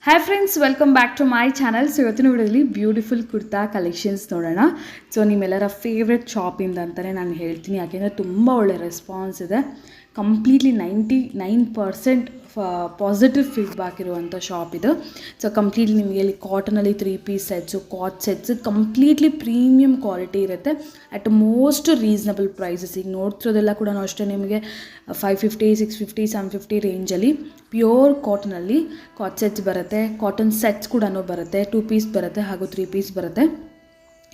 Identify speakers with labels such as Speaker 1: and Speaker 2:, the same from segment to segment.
Speaker 1: Hi friends, welcome back to my channel. So ಇವತ್ತಿನ ವಿಡಿಯೋದಲ್ಲಿ beautiful kurta collections ನೋಡೋಣ. So ನಿಮ್ಮೆಲ್ಲರ ಫೇವ್ರೆಟ್ ಶಾಪಿಂದ ಅಂತಲೇ ನಾನು ಹೇಳ್ತೀನಿ, ಯಾಕೆಂದರೆ ತುಂಬ ಒಳ್ಳೆ ರೆಸ್ಪಾನ್ಸ್ ಇದೆ. ಕಂಪ್ಲೀಟ್ಲಿ 99% ಪಾಸಿಟಿವ್ ಫೀಡ್ಬ್ಯಾಕ್ ಇರುವಂಥ ಶಾಪ್ ಇದು. ಸೊ ಕಂಪ್ಲೀಟ್ಲಿ ನಿಮಗೆ ಇಲ್ಲಿ ಕಾಟನಲ್ಲಿ 3 ಪೀಸ್ ಸೆಟ್ಸು, ಕಾಟ್ ಸೆಟ್ಸು ಕಂಪ್ಲೀಟ್ಲಿ ಪ್ರೀಮಿಯಮ್ ಕ್ವಾಲಿಟಿ ಇರುತ್ತೆ ಅಟ್ ಮೋಸ್ಟ್ ರೀಸನಬಲ್ ಪ್ರೈಸಸ್. ಈಗ ನೋಡ್ತಿರೋದೆಲ್ಲ ಕೂಡ ಅಷ್ಟೇ ನಿಮಗೆ 550, 650, 750 ರೇಂಜಲ್ಲಿ ಪ್ಯೂರ್ ಕಾಟನಲ್ಲಿ ಕಾಟ್ ಸೆಟ್ಸ್ ಬರುತ್ತೆ. ಕಾಟನ್ ಸೆಟ್ಸ್ ಕೂಡ ಬರುತ್ತೆ, 2 ಪೀಸ್ ಬರುತ್ತೆ ಹಾಗೂ 3 ಪೀಸ್ ಬರುತ್ತೆ.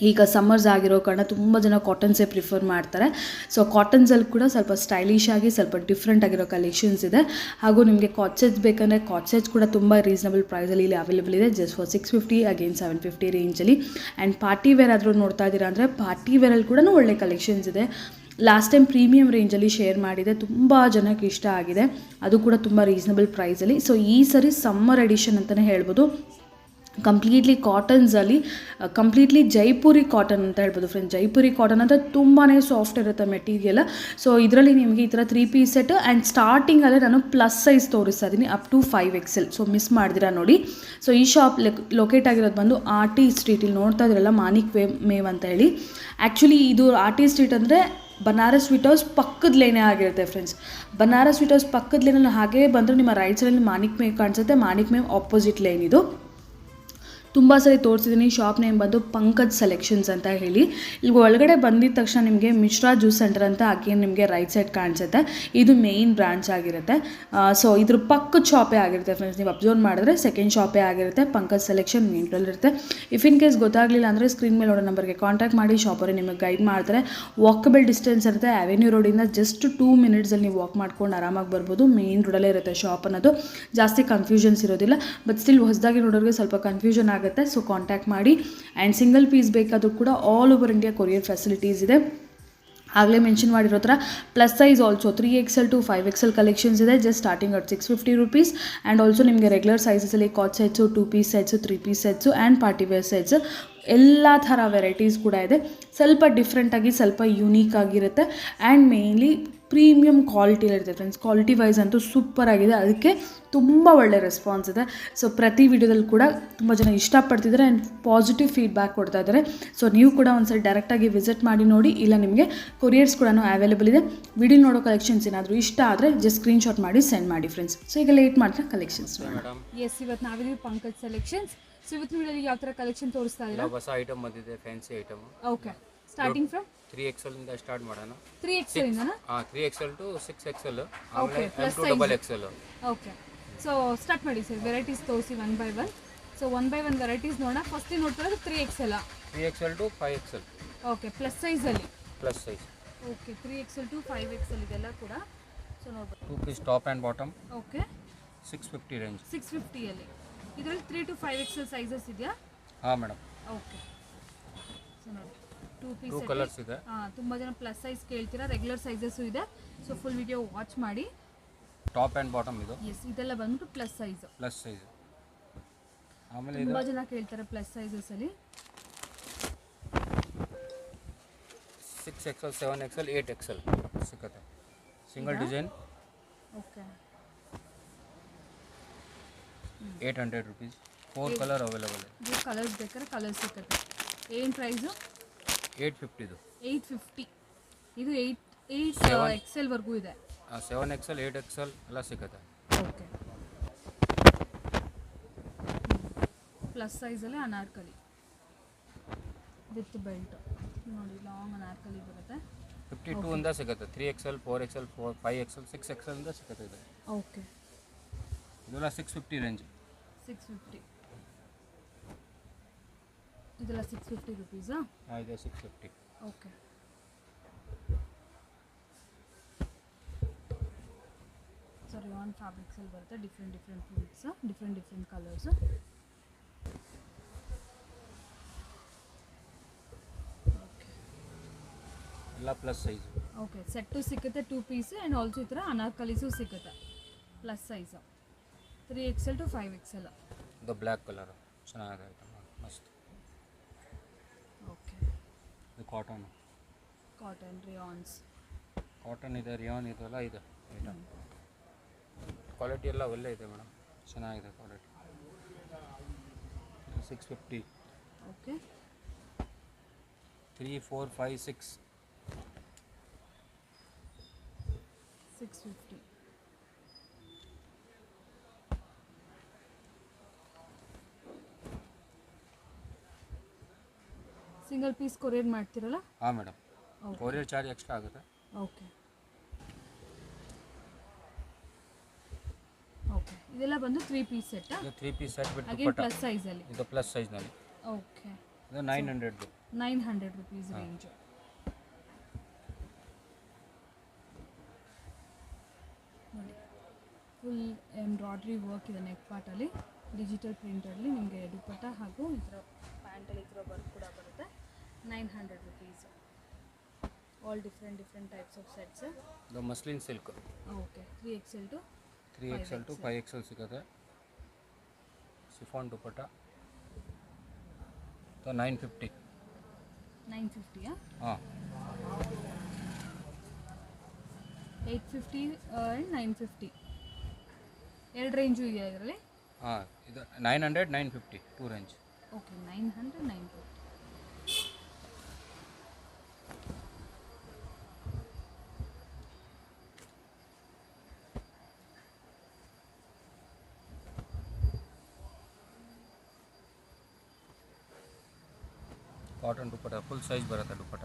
Speaker 1: ಈಗ ಸಮ್ಮರ್ಸ್ ಆಗಿರೋ ಕಾರಣ ತುಂಬ ಜನ ಕಾಟನ್ಸೇ ಪ್ರಿಫರ್ ಮಾಡ್ತಾರೆ. ಸೊ ಕಾಟನ್ಸಲ್ಲಿ ಕೂಡ ಸ್ವಲ್ಪ ಸ್ಟೈಲಿಶ್ ಆಗಿ ಸ್ವಲ್ಪ ಡಿಫ್ರೆಂಟ್ ಆಗಿರೋ ಕಲೆಕ್ಷನ್ಸ್ ಇದೆ. ಹಾಗೂ ನಿಮಗೆ ಕಾಟ್ ಸೆಟ್ಸ್ ಬೇಕಂದರೆ ಕಾಟ್ ಸೆಟ್ಸ್ ಕೂಡ ತುಂಬ ರೀಸನಬಲ್ ಪ್ರೈಸಲ್ಲಿ ಇಲ್ಲಿ ಅವೈಲೇಬಲ್ ಇದೆ, ಜಸ್ಟ್ ಫಾರ್ 650 ಅಗೇನ್ 750 ರೇಂಜಲ್ಲಿ. ಆ್ಯಂಡ್ ಪಾರ್ಟಿ ವೇರ್ ಆದರೂ ನೋಡ್ತಾ ಇದ್ದೀರಾ ಅಂದರೆ ಪಾರ್ಟಿ ವೇರಲ್ಲಿ ಕೂಡ ಒಳ್ಳೆ ಕಲೆಕ್ಷನ್ಸ್ ಇದೆ. ಲಾಸ್ಟ್ ಟೈಮ್ ಪ್ರೀಮಿಯಮ್ ರೇಂಜಲ್ಲಿ ಶೇರ್ ಮಾಡಿದೆ, ತುಂಬ ಜನಕ್ಕೆ ಇಷ್ಟ ಆಗಿದೆ, ಅದು ಕೂಡ ತುಂಬ ರೀಸನಬಲ್ ಪ್ರೈಸಲ್ಲಿ. ಸೊ ಈ ಸರಿ ಸಮ್ಮರ್ ಎಡಿಷನ್ ಅಂತಲೇ ಹೇಳ್ಬೋದು. ಕಂಪ್ಲೀಟ್ಲಿ ಕಾಟನ್ಸಲ್ಲಿ ಕಂಪ್ಲೀಟ್ಲಿ ಜೈಪುರಿ ಕಾಟನ್ ಅಂತ ಹೇಳ್ಬೋದು ಫ್ರೆಂಡ್ಸ್. ಜೈಪುರಿ ಕಾಟನ್ ಅಂದರೆ ತುಂಬಾ ಸಾಫ್ಟ್ ಇರುತ್ತೆ ಮೆಟೀರಿಯಲ್. ಸೊ ಇದರಲ್ಲಿ ನಿಮಗೆ ಈ ಥರ 3 ಪೀಸ್ ಸೆಟ್ ಆ್ಯಂಡ್ ಸ್ಟಾರ್ಟಿಂಗಲ್ಲೇ ನಾನು ಪ್ಲಸ್ ಸೈಜ್ ತೋರಿಸ್ತಾ ಇದ್ದೀನಿ up to 5XL. So miss ಮಾಡ್ದಿರಾ ನೋಡಿ. ಸೊ ಈ ಶಾಪ್ ಲೊಕೇಟ್ ಆಗಿರೋದು ಬಂದು RT ಸ್ಟ್ರೀಟ್. ಇಲ್ಲಿ ನೋಡ್ತಾ ಇದ್ರಲ್ಲ ಮಾನಿಕ್ ಮೇವ್ ಅಂತ ಹೇಳಿ. ಆ್ಯಕ್ಚುಲಿ ಇದು RT ಸ್ಟ್ರೀಟ್ ಅಂದರೆ ಬನಾರಸ್ ಸ್ವೀಟ್ ಹೌಸ್ ಪಕ್ಕದ ಲೇನೇ ಆಗಿರುತ್ತೆ ಫ್ರೆಂಡ್ಸ್. ಬನಾರಸ್ ಸ್ವೀಟ್ ಹೌಸ್ ಪಕ್ಕದ ಲೇನಲ್ಲಿ ಹಾಗೇ ಬಂದರೆ ನಿಮ್ಮ ರೈಟ್ ಸೈಡಲ್ಲಿ ಮಾನಿಕ್ ಮೇವ್ ಕಾಣಿಸುತ್ತೆ. ಮಾನಿಕ್ ಮೇವ್ ಆಪೋಸಿಟ್ ಲೇನ್ ಇದು. ತುಂಬ ಸರಿ ತೋರಿಸಿದ್ದೀನಿ. ಶಾಪ್ ನೇಮ್ ಬಂದು ಪಂಕಜ್ ಸೆಲೆಕ್ಷನ್ಸ್ ಅಂತ ಹೇಳಿ. ಇಲ್ಲಿ ಒಳಗಡೆ ಬಂದಿದ ತಕ್ಷಣ ನಿಮಗೆ ಮಿಶ್ರಾ ಜ್ಯೂಸ್ ಸೆಂಟರ್ ಅಂತ ಅಗೇನ್ ನಿಮಗೆ ರೈಟ್ ಸೈಡ್ ಕಾಣಿಸುತ್ತೆ. ಇದು ಮೇಯ್ನ್ ಬ್ರಾಂಚ್ ಆಗಿರುತ್ತೆ. ಸೊ ಇದ್ರ ಪಕ್ಕದ ಶಾಪೇ ಆಗಿರುತ್ತೆ ಫ್ರೆಂಡ್ಸ್. ನೀವು ಅಬ್ಸರ್ವ್ ಮಾಡಿದ್ರೆ ಸೆಕೆಂಡ್ ಶಾಪೇ ಆಗಿರುತ್ತೆ. ಪಂಕಜ್ ಸೆಲೆಕ್ಷನ್ ಮೇನ್ರಲ್ಲಿರುತ್ತೆ. ಇಫ್ ಇನ್ ಕೇಸ್ ಗೊತ್ತಾಗಲಿಲ್ಲ ಅಂದರೆ ಸ್ಕ್ರೀನ್ ಮೇಲೆ ನೋಡೋ ನಂಬರ್ಗೆ ಕಾಂಟ್ಯಾಕ್ಟ್ ಮಾಡಿ, ಶಾಪಲ್ಲಿ ನಿಮಗೆ ಗೈಡ್ ಮಾಡ್ತಾರೆ. ವಾಕಬಲ್ ಡಿಸ್ಟೆನ್ಸ್ ಇರುತ್ತೆ. ಅವೆನ್ಯೂ ರೋಡಿಂದ ಜಸ್ಟ್ 2 ಮಿನಿಟ್ಸಲ್ಲಿ ನೀವು ವಾಕ್ ಮಾಡ್ಕೊಂಡು ಆರಾಮಾಗಿ ಬರ್ಬೋದು. ಮೇನ್ ರೋಡಲ್ಲೇ ಇರುತ್ತೆ ಶಾಪ್ ಅನ್ನೋದು. ಜಾಸ್ತಿ ಕನ್ಫ್ಯೂಷನ್ಸ್ ಇರೋದಿಲ್ಲ. ಬಟ್ ಸ್ಟಿಲ್ ಹೊಸದಾಗಿ ನೋಡೋರಿಗೆ ಸ್ವಲ್ಪ ಕನ್ಫ್ಯೂಷನ್ ಆಗುತ್ತೆ. ಸೊ ಕಾಂಟ್ಯಾಕ್ಟ್ ಮಾಡಿ. ಆ್ಯಂಡ್ ಸಿಂಗಲ್ ಪೀಸ್ ಬೇಕಾದರೂ ಕೂಡ all over India courier facilities ಇದೆ. ಆಗಲೇ ಮೆನ್ಷನ್ ಮಾಡಿರೋ ಥರ plus size also 3XL to 5XL collections ಇದೆ, just starting at 650 rupees. And also ನಿಮಗೆ ರೆಗ್ಯುಲರ್ ಸೈಜಸಲ್ಲಿ coord sets, 2 piece sets, 3 piece sets and party wear sets ಎಲ್ಲ ಥರ ವೆರೈಟೀಸ್ ಕೂಡ ಇದೆ. ಸ್ವಲ್ಪ ಡಿಫ್ರೆಂಟಾಗಿ ಸ್ವಲ್ಪ ಯೂನೀಕ್ ಆಗಿರುತ್ತೆ. ಆ್ಯಂಡ್ ಮೇಯ್ನ್ಲಿ ಪ್ರೀಮಿಯಮ್ ಕ್ವಾಲಿಟಿಲಿರುತ್ತೆ ಫ್ರೆಂಡ್ಸ್. ಕ್ವಾಲಿಟಿ ವೈಸ್ ಅಂತೂ ಸೂಪರ್ ಆಗಿದೆ, ಅದಕ್ಕೆ ತುಂಬ ಒಳ್ಳೆ ರೆಸ್ಪಾನ್ಸ್ ಇದೆ. ಸೊ ಪ್ರತಿ ವಿಡಿಯೋದಲ್ಲಿ ಕೂಡ ತುಂಬ ಜನ ಇಷ್ಟಪಡ್ತಿದ್ದಾರೆ ಆ್ಯಂಡ್ ಪಾಸಿಟಿವ್ ಫೀಡ್ಬ್ಯಾಕ್ ಕೊಡ್ತಾ ಇದ್ದಾರೆ. ಸೊ ನೀವು ಕೂಡ ಒಂದ್ಸಲ ಡೈರೆಕ್ಟಾಗಿ ವಿಸಿಟ್ ಮಾಡಿ ನೋಡಿ, ಇಲ್ಲ ನಿಮಗೆ ಕೊರಿಯರ್ಸ್ ಕೂಡ ಅವೈಲೇಬಲ್ ಇದೆ. ವಿಡಿಯೋ ನೋಡೋ ಕಲೆಕ್ಷನ್ಸ್ ಏನಾದರೂ ಇಷ್ಟ ಆದರೆ ಜಸ್ಟ್ ಸ್ಕ್ರೀನ್ಶಾಟ್ ಮಾಡಿ ಸೆಂಡ್ ಮಾಡಿ ಫ್ರೆಂಡ್ಸ್. ಸೊ ಈಗ ಲೇಟ್ ಮಾಡ್ತಾ ಕಲೆಕ್ಷನ್ಸ್ ಮೇಡಮ್.
Speaker 2: ಎಸ್, ಇವತ್ತು ನಾವಿದ್ದೀವಿ ಪಂಕಜ್ ಸೆಲೆಕ್ಷನ್ಸ್. ಸೊ ಇವತ್ತು ವಿಡಿಯೋದಲ್ಲಿ ಯಾವ ಥರ ಕಲೆಕ್ಷನ್ ತೋರಿಸ್ತಾ ಇದ್ದೀರಾ?
Speaker 3: ಹೊಸ ಐಟಮ್ ಬಂದಿದೆ, fancy item.
Speaker 2: Okay, starting from
Speaker 3: 3XL ಇಂದ ಸ್ಟಾರ್ಟ್ ಮಾಡೋಣ.
Speaker 2: 3XL ಇಂದನಾ?
Speaker 3: 3XL to 6XL,
Speaker 2: ಓಕೆ,
Speaker 3: ಆಮೇಲೆ M to XXL.
Speaker 2: Okay, so start ಮಾಡಿ ಸರ್. ವೆರೈಟೀಸ್ ತೋರಿಸಿ one by one. So one by one varieties ನೋಡೋಣ. ಫಸ್ಟ್ ನೋಡ್ತಿರೋದು 3XL.
Speaker 3: 3XL to 5XL.
Speaker 2: Okay, plus ಸೈಜಲ್ಲಿ.
Speaker 3: Plus size.
Speaker 2: Okay, 3XL to 5XL ಇದೆಲ್ಲ ಕೂಡ. So ನೋಡ್ಬೋದು
Speaker 3: 2 piece top and bottom.
Speaker 2: Okay,
Speaker 3: 650 range.
Speaker 2: 650ಅಲ್ಲಿ. ಇದರಲ್ಲಿ 3 to 5XL ಸೈಜಸ್ ಇದೆಯಾ?
Speaker 3: ಹಾಂ ಮೇಡಮ್.
Speaker 2: ಓಕೆ, ಸೊ ನೋಡಿ 2 ಪೀಸ್.
Speaker 3: 2 ಕಲರ್ಸ್ ಇದೆ.
Speaker 2: ತುಂಬ ಜನ ಪ್ಲಸ್ ಸೈಜ್ ಕೇಳ್ತೀರಾ, ರೆಗ್ಯುಲರ್ ಸೈಜಸ್ಸು ಇದೆ. ಸೊ ಫುಲ್ ವಿಡಿಯೋ ವಾಚ್ ಮಾಡಿ.
Speaker 3: ಟಾಪ್ ಆ್ಯಂಡ್ ಬಾಟಮ್ ಇದು.
Speaker 2: ಎಸ್, ಇದೆಲ್ಲ ಬಂದ್ಬಿಟ್ಟು ಪ್ಲಸ್ ಸೈಜ್.
Speaker 3: Plus size. ಆಮೇಲೆ
Speaker 2: ತುಂಬ ಜನ ಕೇಳ್ತಾರೆ ಪ್ಲಸ್ ಸೈಜಸಲ್ಲಿ.
Speaker 3: 6XL, 7XL, 8XL ಸಿಗುತ್ತೆ. Single design.
Speaker 2: Okay,
Speaker 3: 800 rupees. 4 colour available ಇದೆ.
Speaker 2: ಇದು ಕಲರ್ಸ್ ಬೇಕಾದ್ರೆ ಕಲರ್ ಸಿಗುತ್ತೆ. ಏನು ಪ್ರೈಸು?
Speaker 3: 850 ಇದು.
Speaker 2: 850. ಇದು 8XL ವರೆಗೂ ಇದೆ.
Speaker 3: 7XL, 8XL ಎಲ್ಲ ಸಿಗುತ್ತೆ.
Speaker 2: ಓಕೆ, ಪ್ಲಸ್ ಸೈಜಲ್ಲಿ ಅನಾರ್ಕಲಿ ವಿತ್ ಬೆಲ್ಟ್ ನೋಡಿ, ಲಾಂಗ್ ಅನಾರ್ಕಲಿ ಬರುತ್ತೆ.
Speaker 3: 52 ಇಂದ ಸಿಗುತ್ತೆ. 3XL, 4XL, 5XL, 6XL ಇಂದ ಸಿಗುತ್ತೆ ಇದೆ.
Speaker 2: ಓಕೆ,
Speaker 3: ಇದೆಲ್ಲ 650 ರೇಂಜ್.
Speaker 2: 650. ಇದೆಲ್ಲ 650 ರುಪೀಸಾ?
Speaker 3: ಹಾಂ, ಇದೆ 650.
Speaker 2: ಓಕೆ, ಸರಿ, ಆನ್ ಫ್ಯಾಬ್ರಿಕ್ಸಲ್ಲಿ ಬರುತ್ತೆ. Different prints, different colours.
Speaker 3: ಎಲ್ಲ ಪ್ಲಸ್ ಸೈಜ್.
Speaker 2: ಓಕೆ, ಸೆಟ್ಟು ಸಿಗುತ್ತೆ 2 ಪೀಸ್. ಆ್ಯಂಡ್ ಆಲ್ಸೋ ಈ ಥರ ಅನಾರ್ಕಲೀಸು ಸಿಗುತ್ತೆ plus size. 3XL to 5XL.
Speaker 3: ಇದು ಬ್ಲ್ಯಾಕ್ ಕಲರ್ ಚೆನ್ನಾಗಿದೆ ಐಟಮ್, ಮಸ್ತ್.
Speaker 2: ಓಕೆ,
Speaker 3: ಇದು ಕಾಟನ್
Speaker 2: ರಿಯಾನ್ಸ್.
Speaker 3: ಕಾಟನ್ ಇದೆ, ರಿಯಾನ್ ಇದೆಲ್ಲ ಇದೆ ಐಟಮ್. ಕ್ವಾಲಿಟಿ ಎಲ್ಲ ಒಳ್ಳೆ ಇದೆ ಮೇಡಮ್, ಚೆನ್ನಾಗಿದೆ quality. 650.
Speaker 2: Okay
Speaker 3: 3, 4, 5, 6.
Speaker 2: 650. Single piece courier ಮಾಡ್ತೀರಲ್ಲ?
Speaker 3: ಹಾಂ madam,
Speaker 2: okay
Speaker 3: courier charge extra ಆಗುತ್ತೆ.
Speaker 2: ಓಕೆ ಓಕೆ ಇದೆಲ್ಲ ಬಂದು 3 ಪೀಸ್ ಸೆಟ್.
Speaker 3: ಇದು 3 ಪೀಸ್ ಸೆಟ್ ಬಿಟ್ಟು
Speaker 2: ಅಗೇನ್
Speaker 3: ದುಪ್ಪಟ್ಟ.
Speaker 2: ಪ್ಲಸ್ ಸೈಜಲ್ಲಿ.
Speaker 3: ಇದು ಪ್ಲಸ್ ಸೈಜ್ನಲ್ಲಿ.
Speaker 2: ಓಕೆ
Speaker 3: ಇದು 900.
Speaker 2: 900 ರುಪೀಸ್ ರೇಂಜು. ನೋಡಿ ಫುಲ್ ಎಂಬ್ರಾಯ್ಡ್ರಿ ವರ್ಕ್ ಇದೆ ನೆಕ್ ಪಾರ್ಟಲ್ಲಿ, ಡಿಜಿಟಲ್ ಪ್ರಿಂಟಲ್ಲಿ ನಿಮಗೆ ದುಪ್ಪಟ್ಟ ಹಾಗೂ ಈ ಥರ ಪ್ಯಾಂಟಲ್ಲಿ ಈ ಥರ ವರ್ಕ್ ಕೂಡ ಬರುತ್ತೆ. 900 rupees. All different types of sets.
Speaker 3: ಇದು muslin silk.
Speaker 2: Okay 3XL to
Speaker 3: 3XL to 5XL ಸಿಗುತ್ತೆ. ಸಿಫಾನ್ ದುಪ್ಪಟ್ಟ. ಇದು 950.
Speaker 2: 950ಯಾ?
Speaker 3: ಹಾಂ
Speaker 2: 850 ಆ್ಯಂಡ್ 950 ಎರಡು ರೇಂಜು ಇದೆಯಾ ಇದರಲ್ಲಿ?
Speaker 3: ಹಾಂ ಇದು 900, 950 2 range.
Speaker 2: Okay 900, 950.
Speaker 3: Cotton dupatta full size ಬರುತ್ತೆ ದುಪ್ಪಟ್ಟ.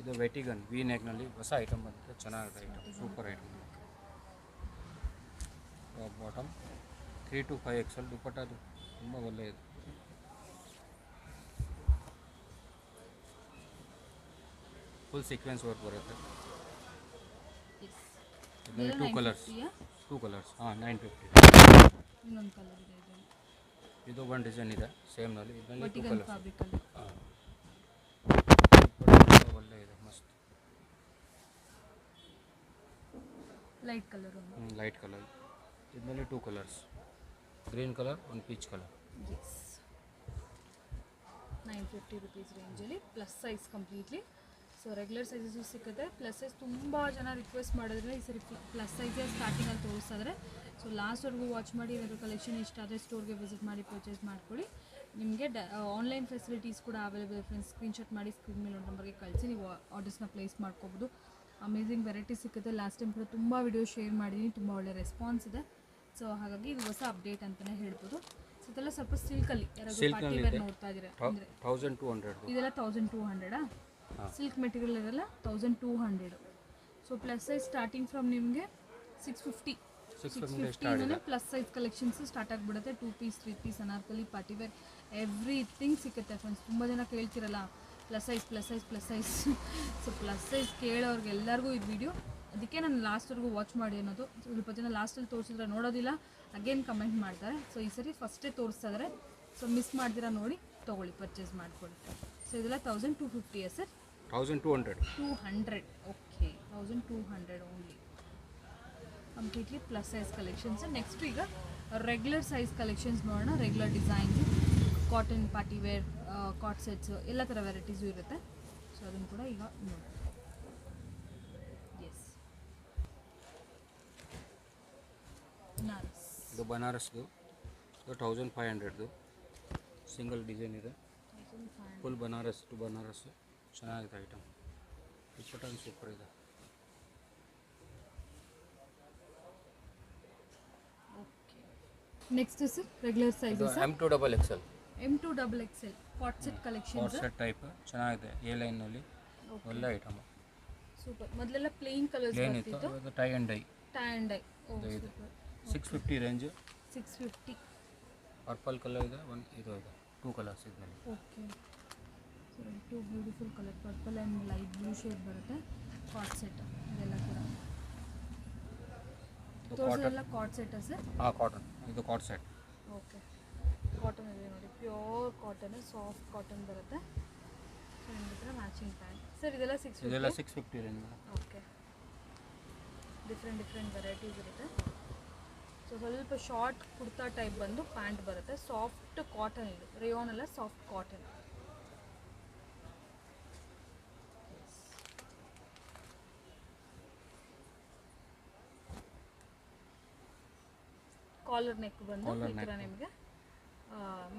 Speaker 3: ಇದು ವೆಟಿಗನ್ ವಿ ನೆಕ್ನಲ್ಲಿ ಹೊಸ ಐಟಮ್ ಬಂದಿದೆ, ಚೆನ್ನಾಗಿದೆ item, super item. Bottom 3 to 5XL ದುಪ್ಪಟ್ಟ, ಅದು ತುಂಬ ಒಳ್ಳೆಯದು. ಫುಲ್ ಸೀಕ್ವೆನ್ಸ್ ವರ್ಕ್ ಬರುತ್ತೆ. ಇದರಲ್ಲಿ 2 ಕಲರ್ಸ್. ಹಾಂ 950.
Speaker 2: ಇನ್ನೊಂದು ಕಲರ್ ಇದೆ ಇದರಲ್ಲಿ.
Speaker 3: ಇದು ಒಂದು ಡಿಸೈನ್ ಇದೆ ಸೇಮ್ನಲ್ಲಿ, ಇದರಲ್ಲಿ 2
Speaker 2: ವರ್ಟಿಕಲ್
Speaker 3: ಕಲರ್ಸ್.
Speaker 2: ಫ್ಯಾಬ್ರಿಕಲ್ಲಿ.
Speaker 3: ಹಾಂ ಒಳ್ಳೆ ಇದೆ, ಮಸ್ತ್
Speaker 2: ಲೈಟ್ ಕಲರ್ ಒಂದು.
Speaker 3: Light colour. ಇದರಲ್ಲಿ 2 ಕಲರ್ಸ್, ಗ್ರೀನ್ ಕಲರ್ ಒಂದು ಪೀಚ್ ಕಲರ್.
Speaker 2: ಎಸ್ 950 ರುಪೀಸ್ ರೇಂಜಲ್ಲಿ plus size completely. So regular sizes ಸಿಗುತ್ತೆ. ಪ್ಲಸ್ ಸೈಜ್ ತುಂಬ ಜನ ರಿಕ್ವೆಸ್ಟ್ ಮಾಡಿದ್ರೆ ಈ ಸರಿ ಪ್ಲಸ್ ಸೈಜೇ ಸ್ಟಾರ್ಟಿಂಗಲ್ಲಿ ತೋರಿಸಿದ್ರೆ, ಸೊ ಲಾಸ್ಟ್ವರೆಗೂ ವಾಚ್ ಮಾಡಿ ಏನಾದರೂ ಕಲೆಕ್ಷನ್ ಇಷ್ಟ ಆದರೆ ಸ್ಟೋರ್ಗೆ ವಿಸಿಟ್ ಮಾಡಿ ಪರ್ಚೇಸ್ ಮಾಡ್ಕೊಳ್ಳಿ. ನಿಮಗೆ ಆನ್ಲೈನ್ ಫೆಸಿಲಿಟೀಸ್ ಕೂಡ ಅವೈಲೇಬಲ್. ಫ್ರೆಂಡ್ಸ್ ಸ್ಕ್ರೀನ್ಶಾಟ್ ಮಾಡಿ ಸ್ಕ್ರೀನ್ ಮೇಲೆ ಒಂದು ನಂಬರ್ಗೆ ಕಳಿಸಿ ನೀವು ಆರ್ಡರ್ಸ್ನ ಪ್ಲೇಸ್ ಮಾಡ್ಕೋಬೋದು. ಅಮೇಝಿಂಗ್ ವೆರೈಟಿ ಸಿಗುತ್ತೆ. ಲಾಸ್ಟ್ ಟೈಮ್ ಕೂಡ ತುಂಬ ವಿಡಿಯೋ ಶೇರ್ ಮಾಡಿದ್ದೀನಿ, ತುಂಬ ಒಳ್ಳೆ ರೆಸ್ಪಾನ್ಸ್ ಇದೆ. ಸೊ ಹಾಗಾಗಿ ಇದು ಹೊಸ ಅಪ್ಡೇಟ್ ಅಂತಲೇ ಹೇಳ್ಬೋದು. ಸೊ ಇದೆಲ್ಲ ಸ್ವಲ್ಪ ಸಿಲ್ಕಲ್ಲಿ ಯಾರಾದರೂ ಪಾರ್ಟಿ ವೇರ್ ನೋಡ್ತಾ ಇದ್ದೀರಾ ಅಂದರೆ
Speaker 3: 1200.
Speaker 2: ಇದೆಲ್ಲ 1200. ಸಿಲ್ಕ್ ಮೆಟೀರಿಯಲ್ ಇದೆಲ್ಲ 1200. So plus size starting from ನಿಮಗೆ 650 ಪ್ಲಸ್ ಸೈಜ್ ಕಲೆಕ್ಷನ್ಸ್ ಸ್ಟಾರ್ಟ್ ಆಗಿಬಿಡುತ್ತೆ. 2 piece 3 piece Anarkali party wear everything ಸಿಗುತ್ತೆ ಫ್ರೆಂಡ್ಸ್. ತುಂಬ ಜನ ಕೇಳ್ತಿರಲ್ಲ plus size. So plus size ಕೇಳೋರ್ಗೆ ಎಲ್ಲರಿಗೂ ಇದು ವಿಡಿಯೋ, ಅದಕ್ಕೆ ನಾನು ಲಾಸ್ಟ್ವರೆಗೂ ವಾಚ್ ಮಾಡಿ ಅನ್ನೋದು. ಸ್ವಲ್ಪ ಜನ ಲಾಸ್ಟಲ್ಲಿ ತೋರಿಸಿದ್ರೆ ನೋಡೋದಿಲ್ಲ, ಅಗೇನ್ ಕಮೆಂಟ್ ಮಾಡ್ತಾರೆ. ಸೊ ಈ ಸರಿ ಫಸ್ಟೇ ತೋರಿಸ್ತಾ ಇದ್ದಾರೆ, ಸೊ ಮಿಸ್ ಮಾಡ್ದಿರಾ ನೋಡಿ ತೊಗೊಳ್ಳಿ, ಪರ್ಚೇಸ್ ಮಾಡ್ಕೊಳ್ಳಿ. ಸೊ ಇದೆಲ್ಲ 1250 sir?
Speaker 3: 1200.
Speaker 2: 200. Okay 1200 only. Completely plus size collections. Next ಈಗ ರೆಗ್ಯುಲರ್ ಸೈಜ್ ಕಲೆಕ್ಷನ್ಸ್ ನೋಡೋಣ. Regular designs, cotton party wear, coord sets ಎಲ್ಲ ಥರ ವೆರೈಟೀಸು ಇರುತ್ತೆ. ಸೊ ಅದನ್ನು ಕೂಡ ಈಗ ನೋಡಿ. ಎಸ್
Speaker 3: ಇದು ಬನಾರಸ್ದು. ಇದು 1500. ಸಿಂಗಲ್ ಡಿಸೈನ್ ಇದೆ, ಫುಲ್ ಬನಾರಸ್ ಟು ಬನಾರಸ್. ಚೆನ್ನಾಗಿದೆ ಐಟಮ್, ದುಪ್ಪಟ್ಟ ಸೂಪರ್ ಇದೆ.
Speaker 2: Okay next sir regular sizes
Speaker 3: M2XXL.
Speaker 2: M2XXL ಕಾಟ್ ಸೆಟ್ ಕಲೆಕ್ಷನ್ಸ್.
Speaker 3: ಸೆಟ್ ಟೈಪ್ ಚೆನ್ನಾಗಿದೆ, ಎ ಲೈನ್ನಲ್ಲಿ ಒಳ್ಳೆ ಐಟಮ್.
Speaker 2: ಸೂಪರ್. ಮೊದಲೆಲ್ಲ ಪ್ಲೇನ್ ಕಲರ್ಸ್
Speaker 3: ಪ್ಲೇನ್ ಇತ್ತು,
Speaker 2: ಬರ್ತಿತ್ತು.
Speaker 3: ಅದು tie and dye.
Speaker 2: Tie and dye.
Speaker 3: ಇದು ಇದೆ 650 ರೇಂಜ್.
Speaker 2: 650.
Speaker 3: ಪರ್ಪಲ್ ಕಲರ್ ಇದೆ, ಒಂದು ಇದು ಇದೆ, 2 ಕಲರ್ಸ್ ಇದರಲ್ಲಿ.
Speaker 2: Okay so 2 beautiful colour, purple and light blue shade ಬರುತ್ತೆ. ಕಾಟ್ ಸೆಟ್ ಇದೆಲ್ಲ ಕೂಡ ತೋರಿಸೋದೆಲ್ಲ ಕಾಟ್ ಸೆಟ್ ಸರ್?
Speaker 3: ಹಾಂ ಕಾಟನ್, ಇದು ಕಾಟ್ ಸೆಟ್.
Speaker 2: ಓಕೆ ಕಾಟನ್ ಇದೆ ನೋಡಿ, ಪ್ಯೂರ್ ಕಾಟನ್, ಸಾಫ್ಟ್ ಕಾಟನ್ ಬರುತ್ತೆ. ಸೊ ನಿಮ್ಗೆ ಮ್ಯಾಚಿಂಗ್ ಪ್ಯಾಂಟ್ ಸರ್. ಇದೆಲ್ಲ 650.
Speaker 3: ಇದೆಲ್ಲ 650 ರೇಂಜ್.
Speaker 2: ಓಕೆ ಡಿಫ್ರೆಂಟ್ ವೆರೈಟೀಸ್ ಇರುತ್ತೆ. ಸೊ ಸ್ವಲ್ಪ ಶಾರ್ಟ್ ಕುರ್ತಾ ಟೈಪ್ ಬಂದು ಪ್ಯಾಂಟ್ ಬರುತ್ತೆ. ಸಾಫ್ಟ್ ಕಾಟನ್, ಇದು ರೇಯಾನ್ ಅಲ್ಲ, ಸಾಫ್ಟ್ ಕಾಟನ್. ಕಾಲರ್ ನೆಕ್ ಬಂದು
Speaker 3: Collar
Speaker 2: ಈ ಥರ
Speaker 3: neck.
Speaker 2: ನಿಮಗೆ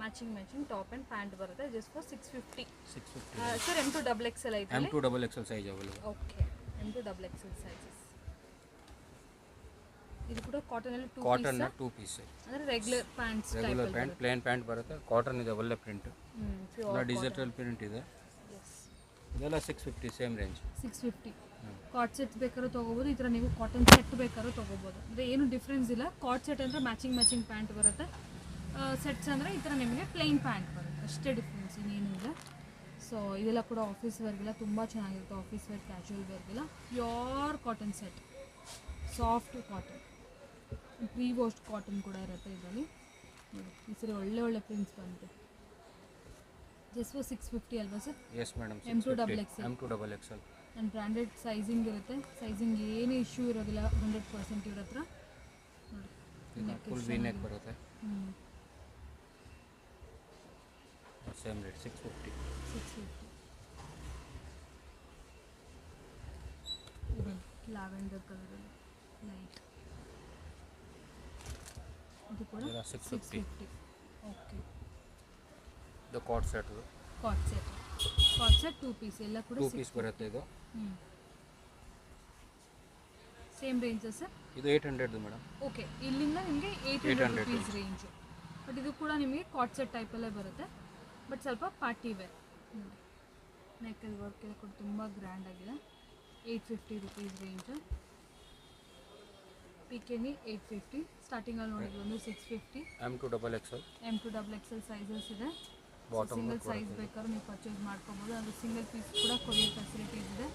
Speaker 2: ಮ್ಯಾಚಿಂಗ್ ಟಾಪ್ ಆ್ಯಂಡ್ ಪ್ಯಾಂಟ್ ಬರುತ್ತೆ just for 650.
Speaker 3: 650.
Speaker 2: Sir M2 double XL ಐತೆ
Speaker 3: M2 double XL size available.
Speaker 2: Okay M2 double XL sizes. ಇದು ಕೂಡ ಕಾಟನಲ್ಲಿ 2
Speaker 3: ಕಾಟನ್
Speaker 2: ಪೀಸ್
Speaker 3: 2 ಪೀಸ್
Speaker 2: ಅಂದರೆ regular pants
Speaker 3: regular pant plane pant ಬರುತ್ತೆ. Cotton ಇದೆ ಒಳ್ಳೆ print.
Speaker 2: Pure
Speaker 3: digital print ಇದೆ. ಇದೆಲ್ಲ 650 ಸೇಮ್ ರೇಂಜ್.
Speaker 2: 650 ಕಾಟ್ set ಬೇಕಾದ್ರೂ ತೊಗೋಬೋದು. ಈ ಥರ ನೀವು ಕಾಟನ್ ಸೆಟ್ ಬೇಕಾದ್ರೂ ತೊಗೋಬೋದು. ಅಂದರೆ ಏನು ಡಿಫ್ರೆನ್ಸ್ ಇಲ್ಲ. ಕಾಟ್ ಸೆಟ್ ಅಂದರೆ ಮ್ಯಾಚಿಂಗ್ ಪ್ಯಾಂಟ್ ಬರುತ್ತೆ. ಸೆಟ್ಸ್ ಅಂದರೆ ಈ ಥರ ನಿಮಗೆ ಪ್ಲೈನ್ ಪ್ಯಾಂಟ್ ಬರುತ್ತೆ. ಅಷ್ಟೇ ಡಿಫ್ರೆನ್ಸ್, ಇನ್ನೇನು ಇಲ್ಲ. ಸೊ ಇದೆಲ್ಲ ಕೂಡ ಆಫೀಸ್ ವೇರ್ಗೆಲ್ಲ ತುಂಬ ಚೆನ್ನಾಗಿರುತ್ತೆ. ಆಫೀಸ್ ವೇರ್ ಕ್ಯಾಶುವಲ್ ವೇರ್ಗೆಲ್ಲ pure cotton set, soft cotton, pre washed cotton ಕೂಡ ಇರುತ್ತೆ ಇದರಲ್ಲಿ. ನೋಡಿ ಈ ಸರಿ ಒಳ್ಳೆ ಪ್ರಿಂಟ್ಸ್ ಬಂದಿದೆ. ಜಸ್ಟ್ ಫಾರ್ 650 ಅಲ್ವಾ sir?
Speaker 3: Yes madam.
Speaker 2: M2 double XL.
Speaker 3: M2 double XL.
Speaker 2: And branded sizing ಇರುತ್ತೆ. ಸೈಜಿಂಗ್ ಏನೇ ಇಶ್ಯೂ ಇರೋದಿಲ್ಲ. 100% ಇವ್ರ ಹತ್ರ. ನೋಡಿ
Speaker 3: ಫುಲ್ ವಿ ನೆಕ್ ಬರುತ್ತೆ. Same rate 650.
Speaker 2: 650. ಲ್ಯಾವೆಂಡರ್ ಕಲರಲ್ಲಿ ಲೈಟ್, ಇದು ಕೂಡ
Speaker 3: ಇದೆಲ್ಲ 650.
Speaker 2: 650. ಓಕೆ.
Speaker 3: ಇದು ಕಾಟ್ ಸೆಟ್.
Speaker 2: ಕಾಟ್ ಸೆಟ್ 2 ಪೀಸ್ ಎಲ್ಲ ಕೂಡ
Speaker 3: 2 ಪೀಸ್ ಬರುತ್ತೆ ಇದು.
Speaker 2: Same range sir?
Speaker 3: ಇದು 800 ಮೇಡಮ್.
Speaker 2: ಓಕೆ, ಇಲ್ಲಿಂದ ನಿಮಗೆ 800 ರುಪೀಸ್ ರೇಂಜು. ಬಟ್ ಇದು ಕೂಡ ನಿಮಗೆ ಕಾಟ್ ಸೆಟ್ ಟೈಪಲ್ಲೇ ಬರುತ್ತೆ. ಬಟ್ ಸ್ವಲ್ಪ ಪಾರ್ಟಿ ವೇರ್. ನೆಕ್ಕಲ್ಲಿ ವರ್ಕ್ ಎಲ್ಲ ಕೂಡ ತುಂಬ ಗ್ರ್ಯಾಂಡ್ ಆಗಿದೆ. 850 ರುಪೀಸ್ ರೇಂಜ್. ಪಿಕೆನಿ 850. ಸ್ಟಾರ್ಟಿಂಗಲ್ಲಿ ನೋಡಿದ್ವಿ ಒಂದು 650.
Speaker 3: M2 double XL.
Speaker 2: M2 double XL sizes ಇದೆ.
Speaker 3: Bottom
Speaker 2: ಸಿಂಗಲ್
Speaker 3: look
Speaker 2: ಸೈಜ್
Speaker 3: ಬರುತ್ತೆ.
Speaker 2: ಬೇಕಾದ್ರೂ ನೀವು ಪರ್ಚೇಸ್ ಮಾಡ್ಕೊಬೋದು. ಅದು ಸಿಂಗಲ್ ಪೀಸ್ ಕೂಡ ಕೊರಿಯರ್ ಫೆಸಿಲಿಟೀಸ್ ಇದೆ.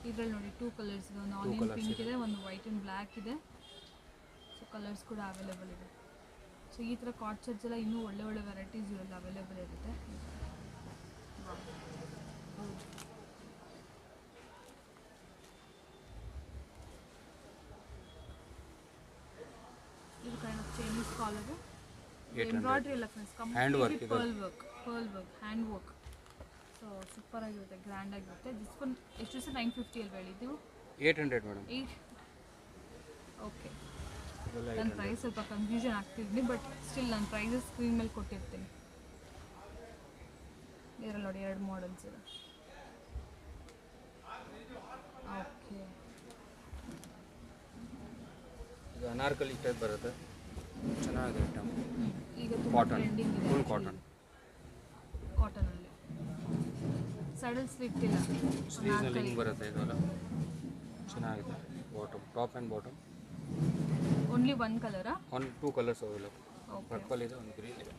Speaker 2: ಇದರಲ್ಲಿ ನೋಡಿ 2 ಕಲರ್ಸ್ ಇದೆ. ಒಂದು ಆನಿಯನ್
Speaker 3: colours
Speaker 2: ಪಿಂಕ್
Speaker 3: ಇದೆ.
Speaker 2: ಇದೆ, ಒಂದು ವೈಟ್ ಆ್ಯಂಡ್ ಬ್ಲ್ಯಾಕ್ ಇದೆ. ಸೊ ಕಲರ್ಸ್ ಕೂಡ ಅವೈಲೇಬಲ್ ಇದೆ. ಸೊ ಈ ಥರ ಕಾಟ್ ಸೆಟ್ಸ್ ಎಲ್ಲ ಇನ್ನೂ ಒಳ್ಳೆ ವೆರೈಟೀಸ್ ಇವೆಲ್ಲ ಅವೈಲೇಬಲ್ ಇರುತ್ತೆ. ಇದು kind of Chinese collar.
Speaker 3: 800.
Speaker 2: Embroidery ಎಲ್ಲ ಫ್ರೆಂಡ್ಸ್,
Speaker 3: Hand work
Speaker 2: ಕಂಪ್ಲೀಟ್ಲಿ
Speaker 3: ಇದು.
Speaker 2: Pearl work, hand work. So super ಆಗಿರುತ್ತೆ, ಗ್ರ್ಯಾಂಡ್ ಆಗಿರುತ್ತೆ. ಡಿಸ್ಕೌಂಟ್ ಎಷ್ಟು ಸರ್? 950 ಅಲ್ವಾ ಹೇಳಿದ್ದು?
Speaker 3: 800 ಮೇಡಮ್.
Speaker 2: 8. ಓಕೆ,
Speaker 3: ಇದೆಲ್ಲ
Speaker 2: ನನ್ನ
Speaker 3: 800.
Speaker 2: ಪ್ರೈಸ್ ಸ್ವಲ್ಪ ಕನ್ಫ್ಯೂಷನ್ ಆಗ್ತಿದ್ದೀನಿ. ಬಟ್ ಸ್ಟಿಲ್ ನಾನು ಪ್ರೈಸಸ್ ಸ್ಕ್ರೀನ್ ಮೇಲೆ ಕೊಟ್ಟಿರ್ತೀನಿ. ಇದರಲ್ಲಿ ನೋಡಿ 2 ಮಾಡಲ್ಸ್ ಇದೆ. ಓಕೆ,
Speaker 3: ಇದು ಅನಾರ್ಕಲಿ ಟೈಪ್ ಬರುತ್ತೆ. ಚೆನ್ನಾಗಿದೆ ಐಟಮ್.
Speaker 2: ಈಗ ತುಂಬ
Speaker 3: ಕಾಟನ್,
Speaker 2: ಟ್ರೆಂಡಿಂಗ್ ಇದೆ.
Speaker 3: Full cotton.
Speaker 2: ಕಾಟನಲ್ಲಿ ಸಡಲ್ ಸ್ಲಿಟ್ ಇಲ್ಲ.
Speaker 3: ಸ್ಲೀವ್ಸ್ನಲ್ಲಿ ಹಿಂಗೆ ಬರುತ್ತೆ. ಇದೆಲ್ಲ ಚೆನ್ನಾಗಿದೆ. Bottom, top and bottom.
Speaker 2: Only 1 ಕಲರಾ?
Speaker 3: 2 ಕಲರ್ಸ್ ಅವೈಲೇಬಲ್.
Speaker 2: ಓಕೆ,
Speaker 3: ಪರ್ಪಲ್ ಇದೆ, ಒಂದು ಗ್ರೀನ್ ಇದೆ.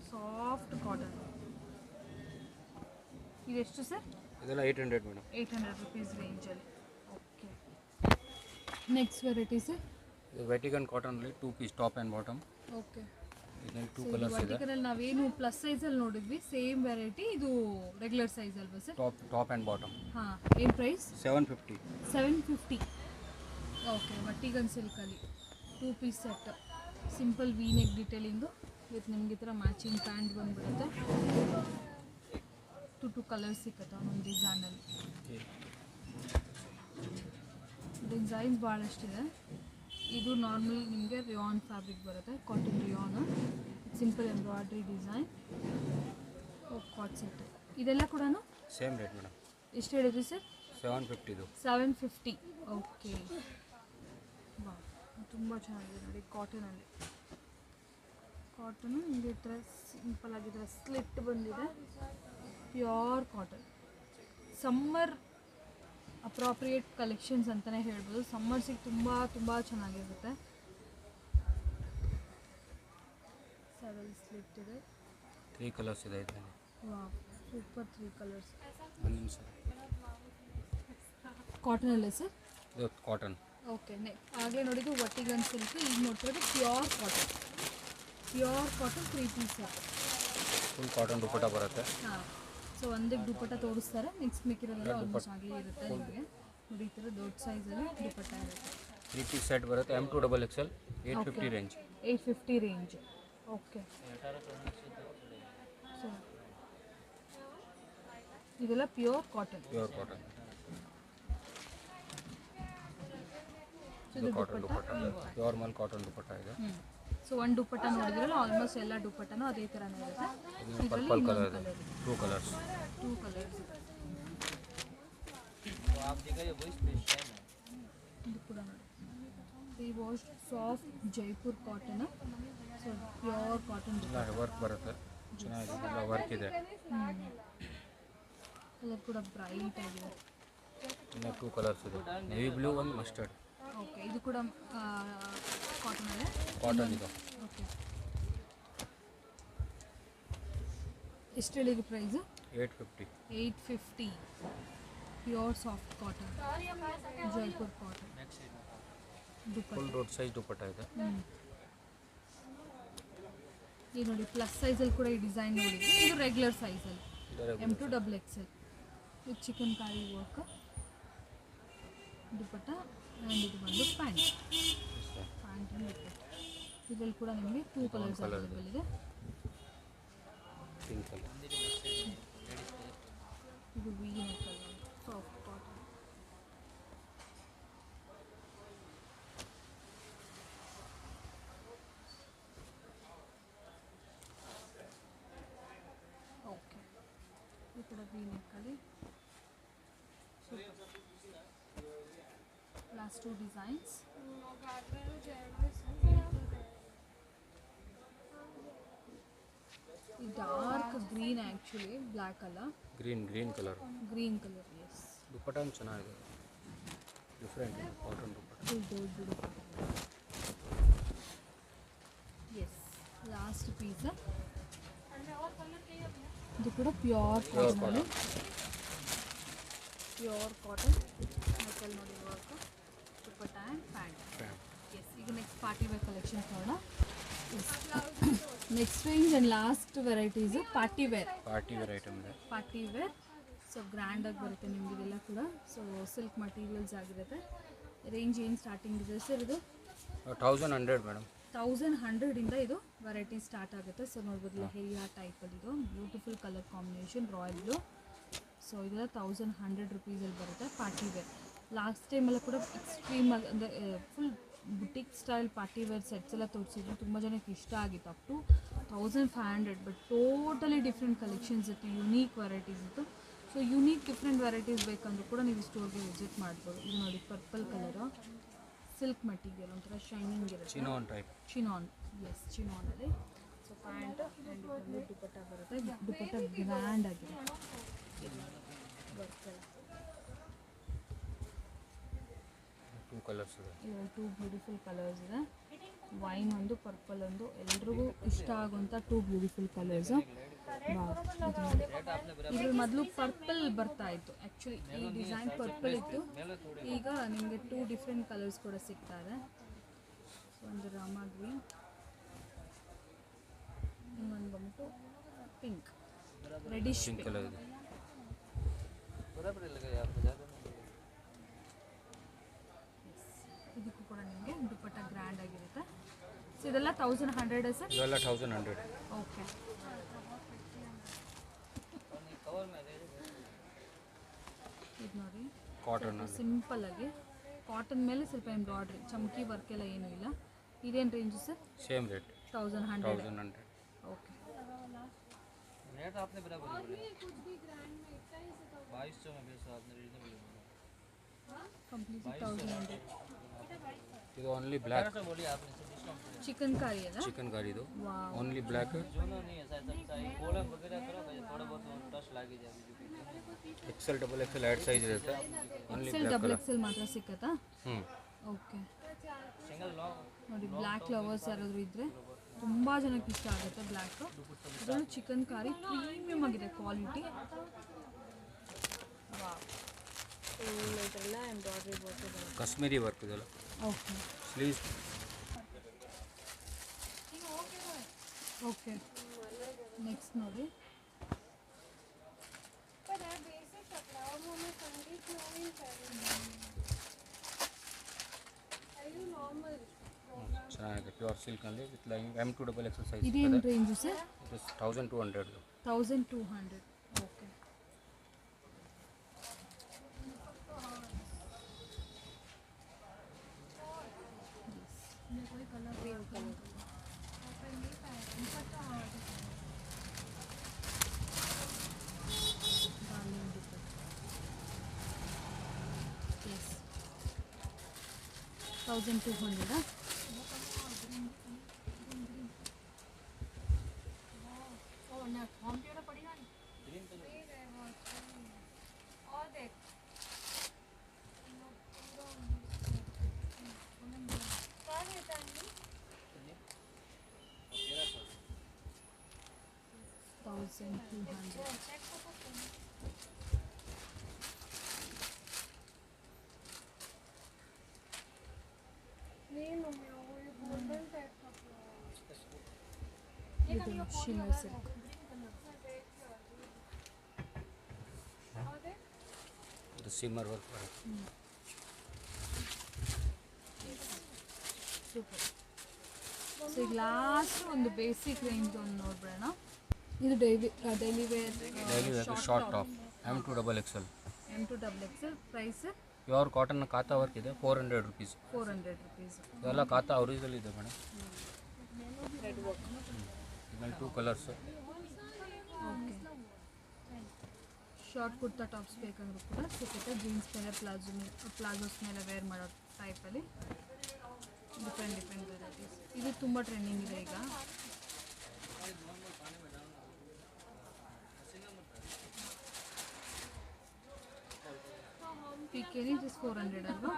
Speaker 2: Soft cotton. ಇದೆಷ್ಟು ಸರ್?
Speaker 3: ಇದೆಲ್ಲ 800 ಮೇಡಮ್.
Speaker 2: 800 ರುಪೀಸ್ ರೇಂಜಲ್ಲಿ. Okay, next variety sir?
Speaker 3: ಇದು ವೆಟಿಕನ್ ಕಾಟನಲ್ಲಿ 2 piece top and bottom.
Speaker 2: Okay,
Speaker 3: ಇದರಲ್ಲಿ 2 ಕಲರ್ಸ್ ಇದೆ.
Speaker 2: ವರ್ಟಿಕಲಲ್ಲಿ ನಾವೇನು ಪ್ಲಸ್ ಸೈಜಲ್ಲಿ ನೋಡಿದ್ವಿ, ಸೇಮ್ ವೆರೈಟಿ ಇದು ರೆಗ್ಯುಲರ್ ಸೈಜ್ ಅಲ್ವಾ ಸರ್?
Speaker 3: Top and bottom.
Speaker 2: ಹಾಂ, ಏನು ಪ್ರೈಸ್?
Speaker 3: 750.
Speaker 2: 750. ಓಕೆ, ವರ್ಟಿಕನ್ ಸಿಲ್ಕಲ್ಲಿ 2 piece set. Simple V neck ಡಿಟೇಲಿಂಗು ವಿತ್ ನಿಮಗೆ ಈ ಥರ ಮ್ಯಾಚಿಂಗ್ ಪ್ಯಾಂಟ್ ಬಂದುಬಿಡುತ್ತೆ. 2 ಕಲರ್ಸ್ ಸಿಕ್ಕತ್ತೆ ಒಂದೊಂದು ಡಿಸೈನಲ್ಲಿ. ಡಿಸೈನ್ಸ್ ಭಾಳಷ್ಟಿದೆ. ಇದು ನಾರ್ಮಲ್ ನಿಮಗೆ ರಿಯಾನ್ ಫ್ಯಾಬ್ರಿಕ್ ಬರುತ್ತೆ, cotton rayon. Simple embroidery design. Coord set ಇದೆಲ್ಲ ಕೂಡ
Speaker 3: ಸೇಮ್ ರೇಟ್ ಮೇಡಮ್.
Speaker 2: ಎಷ್ಟು ಹೇಳಿದ್ರಿ ಸರ್?
Speaker 3: 750 ಇದು.
Speaker 2: 750. ಓಕೆ, ಬಾ ತುಂಬ ಚೆನ್ನಾಗಿದೆ ನೋಡಿ. ಕಾಟನಲ್ಲಿ ಕಾಟನು ನಿಮಗೆ ಈ ಥರ ಸಿಂಪಲ್ ಆಗಿದ್ರೆ ಸ್ಲಿಟ್ ಬಂದಿದೆ. Pure cotton. Summer appropriate collections ಅಂತಲೇ ಹೇಳ್ಬೋದು. ಸಮ್ಮರ್ಸಿಗೆ ತುಂಬ ಚೆನ್ನಾಗಿರುತ್ತೆ. ಸೆವೆಲ್ ಸ್ಲಿಟ್ ಇದೆ.
Speaker 3: 3 ಕಲರ್ಸ್ ಇದೆ ಇದರಲ್ಲಿ.
Speaker 2: Wow, super 3 colours.
Speaker 3: ಒಂದು ನಿಮಿಷ.
Speaker 2: ಕಾಟನಲ್ಲೇ ಸರ್?
Speaker 3: ಇದು ಕಾಟನ್.
Speaker 2: ಓಕೆ, ಆಗಲೇ ನೋಡಿದ್ದು ವರ್ಟಿಗನ್ ಸಿಲ್ಕ್. ಈಗ ನೋಡ್ತಿರೋದು pure cotton. Pure cotton 3 piece set.
Speaker 3: Full cotton dupatta ಬರುತ್ತೆ.
Speaker 2: ಹಾಂ, ಸೊ ಒಂದಕ್ಕೆ ದುಪ್ಪಟ್ಟ ತೋರಿಸ್ತಾರೆ. ನೆಕ್ಸ್ಟ್ ಮಿಕ್ಕಿರೋದೆಲ್ಲ ಆಲ್ಮೋಸ್ಟ್ ಹಾಗೆ ಇರುತ್ತೆ. ನಿಮಗೆ ನೋಡಿ ಈ ಥರ ದೊಡ್ಡ ಸೈಜಲ್ಲಿ ದುಪ್ಪಟ್ಟ ಇರುತ್ತೆ.
Speaker 3: 3 ಪೀಸ್ ಸೆಟ್ ಬರುತ್ತೆ. M2 double XL 850 range.
Speaker 2: 850 range. Okay, so ಇದೆಲ್ಲ ಪ್ಯೂರ್ ಕಾಟನ್.
Speaker 3: Pure cotton. ಇದು ಕಾಟನ್ ದುಪ್ಪಟ್ಟ, ನಾರ್ಮಲ್ ಕಾಟನ್ ದುಪ್ಪಟ್ಟ ಇದೆ.
Speaker 2: ಸೊ ಒಂದು ದುಪ್ಪಟ್ಟ ನೋಡಿದ್ರಲ್ಲ, ಆಲ್ಮೋಸ್ಟ್ ಎಲ್ಲ ದುಪ್ಪಟ್ಟನೂ ಅದೇ ಥರನೇ ಇರುತ್ತೆ.
Speaker 3: ಇದು ಪರ್ಪಲ್ ಕಲರ್ ಇದೆ, 2 ಕಲರ್ಸ್.
Speaker 2: 2 ಕಲರ್ಸ್ ಇದೆ. ಇದು ಕೂಡ ನೋಡಿ, pre wash soft Jaipur cotton. So pure cotton
Speaker 3: ಎಲ್ಲ ವರ್ಕ್ ಬರುತ್ತೆ, ಚೆನ್ನಾಗಿದೆ, ಎಲ್ಲ ವರ್ಕ್ ಇದೆ.
Speaker 2: ಕಲರ್ ಕೂಡ ಬ್ರೈಟ್ ಆಗಿದೆ.
Speaker 3: ಇನ್ನು 2 ಕಲರ್ಸ್ ಇದೆ, ನೇವಿ ಬ್ಲೂ ಒಂದು ಮಸ್ಟರ್ಡ್.
Speaker 2: ಓಕೆ, ಇದು ಕೂಡ ಕಾಟನ್ ಇದೆ.
Speaker 3: ಕಾಟನ್ ಇದೆ.
Speaker 2: ಓಕೆ, ಎಷ್ಟು ಹೇಳಿದ್ರು price?
Speaker 3: 850.
Speaker 2: 850 pure soft cotton Jaipur cotton dupatta.
Speaker 3: Full ದೊಡ್ಡ ಸೈಜ್ ದುಪ್ಪಟ್ಟ ಇದೆ.
Speaker 2: ಇದು ನೋಡಿ, ಪ್ಲಸ್ ಸೈಜಲ್ಲಿ ಕೂಡ ಈ ಡಿಸೈನ್ ನೋಡಿದ್ವಿ. ಇದು ರೆಗ್ಯುಲರ್ ಸೈಜಲ್ಲಿ M2 XXL. ಇದು ಚಿಕನ್ ಕಾರಿ ವರ್ಕ್ ದುಪ್ಪಟ್ಟ. ಆ್ಯಂಡ್ ಇದು ಬಂದು ಪ್ಯಾಂಟ್ ಆ್ಯಂಡ್ ದುಪ್ಪಟ್ಟ. ಇದರಲ್ಲಿ ಕೂಡ ನಿಮಗೆ 2 ಕಲರ್ಸ್ ಅವೈಲೇಬಲ್ ಇದೆ.
Speaker 3: Pink colour.
Speaker 2: ಇದು wine colour soft cotton. Okay, ಇದು ಕೂಡ ವೀನ ಕಲರ್. Last 2 designs. ಈ ಡಾರ್ಕ್ ಗ್ರೀನ್, ಆ್ಯಕ್ಚುಲಿ ಬ್ಲ್ಯಾಕ್ ಅಲ್ಲ,
Speaker 3: green colour.
Speaker 2: Green colour. Yes,
Speaker 3: dupatta ಚೆನ್ನಾಗಿದೆ, ಡಿಫ್ರೆಂಟ್ ಕಾಟನ್ ದುಪ್ಪಟ್ಟ.
Speaker 2: ಫುಲ್ ದೊಡ್ಡ. Yes, last piece. ಇದು ಕೂಡ ಪ್ಯೂರ್ ಕಾಟನ್. ಪ್ಯೂರ್ ಕಾಟನ್ ಮಕ್ಕಳು ನೋಡಿ work dupatta and pant. Yes, ಈಗ ನೆಕ್ಸ್ಟ್ ಪಾರ್ಟಿ ವೇರ್ ಕಲೆಕ್ಷನ್ಸ್ ನೋಡೋಣ. Next range and last varieties party wear
Speaker 3: item ಇದೆ.
Speaker 2: Party wear. So ಗ್ರ್ಯಾಂಡಾಗಿ ಬರುತ್ತೆ ನಿಮ್ಗೆ ಇದೆಲ್ಲ ಕೂಡ. ಸೊ ಸಿಲ್ಕ್ ಮಟೀರಿಯಲ್ಸ್ ಆಗಿರುತ್ತೆ. ರೇಂಜ್ ಏನು ಸ್ಟಾರ್ಟಿಂಗ್ ಇದೆ ಸರ್? ಇದು
Speaker 3: 1100 ಮೇಡಮ್.
Speaker 2: 1100ಇಂದ ಇದು ವೆರೈಟಿ ಸ್ಟಾರ್ಟ್ ಆಗುತ್ತೆ. ಸೊ ನೋಡ್ಬೋದು, ಲೆಹೆರಿಯಾ ಟೈಪಲ್ಲಿ ಇದು beautiful colour combination, royal blue. So ಇದೆಲ್ಲ 1100 ರುಪೀಸಲ್ಲಿ ಬರುತ್ತೆ ಪಾರ್ಟಿ ವೇರ್. ಲಾಸ್ಟ್ ಟೈಮೆಲ್ಲ ಕೂಡ ಎಕ್ಸ್ಟ್ರೀಮ್ ಅಂದರೆ full boutique style party wear sets ಎಲ್ಲ ತೋರಿಸಿದ್ರು, ತುಂಬ ಜನಕ್ಕೆ ಇಷ್ಟ ಆಗಿತ್ತು. Up to 1500, but totally different collections ಇತ್ತು, ಯುನೀಕ್ ವೆರೈಟೀಸ್ ಇತ್ತು. ಸೊ ಯುನೀಕ್ ಡಿಫ್ರೆಂಟ್ ವೆರೈಟೀಸ್ ಬೇಕಂದ್ರೂ ಕೂಡ ನೀವು ಸ್ಟೋರ್ಗೆ ವಿಸಿಟ್ ಮಾಡ್ಬೋದು. ಇದು ನೋಡಿ, ಪರ್ಪಲ್ ಕಲರು, ಸಿಲ್ಕ್ ಮಟೀರಿಯಲ್, ಒಂಥರ ಶೈನಿಂಗ್ ಇರುತ್ತೆ.
Speaker 3: Chinon type.
Speaker 2: ಚಿನಾನ್, ಎಸ್, ಚಿನಾನಲ್ಲಿ. ಸೊ ಪ್ಯಾಂಟ್ ಆ್ಯಂಡ್ ಇದರಲ್ಲಿ ದುಪ್ಪಟ್ಟ ಬರುತ್ತೆ. ದುಪ್ಪಟ್ಟ ಗ್ರ್ಯಾಂಡ್ ಆಗಿದೆ ವರ್ಕ್ ಎಲ್ಲ.
Speaker 3: 2 ಕಲರ್ಸ್ ಇದೆ.
Speaker 2: ಇವು 2 ಬ್ಯೂಟಿಫುಲ್ ಕಲರ್ಸ್ ಇದೆ. ವೈನ್ ಒಂದು, ಪರ್ಪಲ್ ಒಂದು, ಎಲ್ರಿಗೂ ಇಷ್ಟ ಆಗುವಂಥ 2 ಬ್ಯೂಟಿಫುಲ್ ಕಲರ್ಸು. ಇದ್ರಲ್ಲಿ ಮೊದಲು ಪರ್ಪಲ್ ಬರ್ತಾ ಇತ್ತು, ಆ್ಯಕ್ಚುಲಿ ಈ ಡಿಸೈನ್ ಪರ್ಪಲ್ ಇತ್ತು. ಈಗ ನಿಮಗೆ 2 ಡಿಫ್ರೆಂಟ್ ಕಲರ್ಸ್ ಕೂಡ ಸಿಗ್ತಾ ಇದೆ. ಒಂದು ರಾಮ ಗ್ರೀನ್, ಇನ್ನೊಂದು ಬಂದ್ಬಿಟ್ಟು ಪಿಂಕ್, ರೆಡಿಶ್
Speaker 3: ಪಿಂಕ್ ಕಲರ್ ಇದೆ.
Speaker 2: ಇದಕ್ಕೂ ಕೂಡ ನಿಮಗೆ ದುಪ್ಪಟ್ಟ ಗ್ರ್ಯಾಂಡ್ ಆಗಿರುತ್ತೆ. ಸೊ ಇದೆಲ್ಲ 1100 ಸರ್?
Speaker 3: ಇದೆಲ್ಲ 1100.
Speaker 2: ಓಕೆ, ಇದು ನೋಡಿ,
Speaker 3: ಕಾಟನ್
Speaker 2: ಸಿಂಪಲ್ ಆಗಿ ಕಾಟನ್ ಮೇಲೆ ಸ್ವಲ್ಪ ಎಂಬ್ರಾಯ್ಡ್ರಿ, ಚಮಕಿ ವರ್ಕ್ ಎಲ್ಲ ಏನೂ ಇಲ್ಲ. ಇದೇನು range sir?
Speaker 3: Same rate
Speaker 2: 1100. Okay,
Speaker 4: rate आपने बराबर बोला 2200 में बेचा आपने रीजनेबल
Speaker 2: ಕಂಪ್ಲೀಟ್ಲಿ 1100.
Speaker 3: ಇದು ಓನ್ಲಿ ಬ್ಲ್ಯಾಕ್.
Speaker 4: बोलिए आपने से डिस्काउंट
Speaker 2: ಚಿಕನ್ ಕಾರಿ ಅಲ್ಲ?
Speaker 3: ಚಿಕನ್ ಗಾರಿ ಇದು
Speaker 2: ವಾವ್,
Speaker 3: ಓನ್ಲಿ ಬ್ಲ್ಯಾಕ್.
Speaker 4: जो नहीं है शायद सब चाहिए कॉलम वगैरह करो भाई थोड़ा बहुत टच लग जाएगी
Speaker 3: XL XXL ऐड ಸೈಜ್ ಇರುತ್ತೆ. Only
Speaker 2: XL
Speaker 3: black
Speaker 2: double
Speaker 3: colour.
Speaker 2: XL ಮಾತ್ರ ಸಿಕ್ಕತ್ತಾ? ಓಕೆ,
Speaker 4: सिंगल लॉन्ग
Speaker 2: ನೋಡಿ, ಬ್ಲ್ಯಾಕ್ ಲವರ್ಸ್ ಯಾರಾದರೂ ಇದ್ದರೆ ತುಂಬ ಜನಕ್ಕೆ ಇಷ್ಟ ಆಗುತ್ತೆ ಬ್ಲ್ಯಾಕು. ಅದರಲ್ಲೂ ಚಿಕನ್ ಕಾರಿ ಪ್ರೀಮಿಯಮ್ ಆಗಿದೆ ಕ್ವಾಲಿಟಿ. ವಾವ್, ಇದೆಲ್ಲ ಎಂಬ್ರಾಯ್ಡ್ರಿ ವರ್ಕ್ ಇದೆ.
Speaker 3: ಕಾಶ್ಮೀರಿ ವರ್ಕ್ ಇದೆಲ್ಲ.
Speaker 2: Okay,
Speaker 3: sleeves
Speaker 2: okay. ನೆಕ್ಸ್ಟ್ ನೋಡಿ,
Speaker 3: ಚೆನ್ನಾಗಿದೆ, ಪ್ಯೂರ್ ಸಿಲ್ಕ್ನಲ್ಲಿ with lining M2 XXL size
Speaker 2: ಇದೇನು
Speaker 3: ಇದೆ.
Speaker 2: Range sir?
Speaker 3: ಇದು 1200.
Speaker 2: 1200. ಓಕೆ, 1200. ಇದು ಶಿಮ್ಮರ್ ಸಿಲ್ಕ್.
Speaker 3: ಇದು ಸಿಮ್ಮರ್ ವರ್ಕ್ ಬರುತ್ತೆ.
Speaker 2: ಸೂಪರ್. ಸೊ ಈಗ ಲಾಸ್ಟ್ ಒಂದು ಬೇಸಿಕ್ ರೇಂಜ್ ಒಂದು ನೋಡ್ಬಿಡೋಣ. ಇದು daily wear
Speaker 3: daily short top M2XXL.
Speaker 2: M2XXL. Price
Speaker 3: pure cotton kantha work ಇದೆ, 400 ರುಪೀಸ್.
Speaker 2: 400 rupees.
Speaker 3: ಇದೆಲ್ಲ ಕಾತಾ ಒರಿಜಿನಲ್ ಇದೆ ಮೇಡಮ್.
Speaker 2: Red work.
Speaker 3: ಇದ್ರಲ್ಲಿ 2 colours.
Speaker 2: Okay. Short kurta tops ಬೇಕಂದ್ರೂ ಕೂಡ ಸಿಗುತ್ತೆ. ಜೀನ್ಸ್ ಮೇಲೆ ಪ್ಲಾಜೋಸ್ ಮೇಲೆ ವೇರ್ ಮಾಡೋ ಟೈಪಲ್ಲಿ ಡಿಫ್ರೆಂಟ್ ವೆರೈಟೀಸ್. ಇದು ತುಂಬ ಟ್ರೆಂಡಿಂಗ್ ಇದೆ ಈಗ. ಪಿಕೆನಿ ಜಸ್ಟ್ 400 ಅಲ್ವಾ?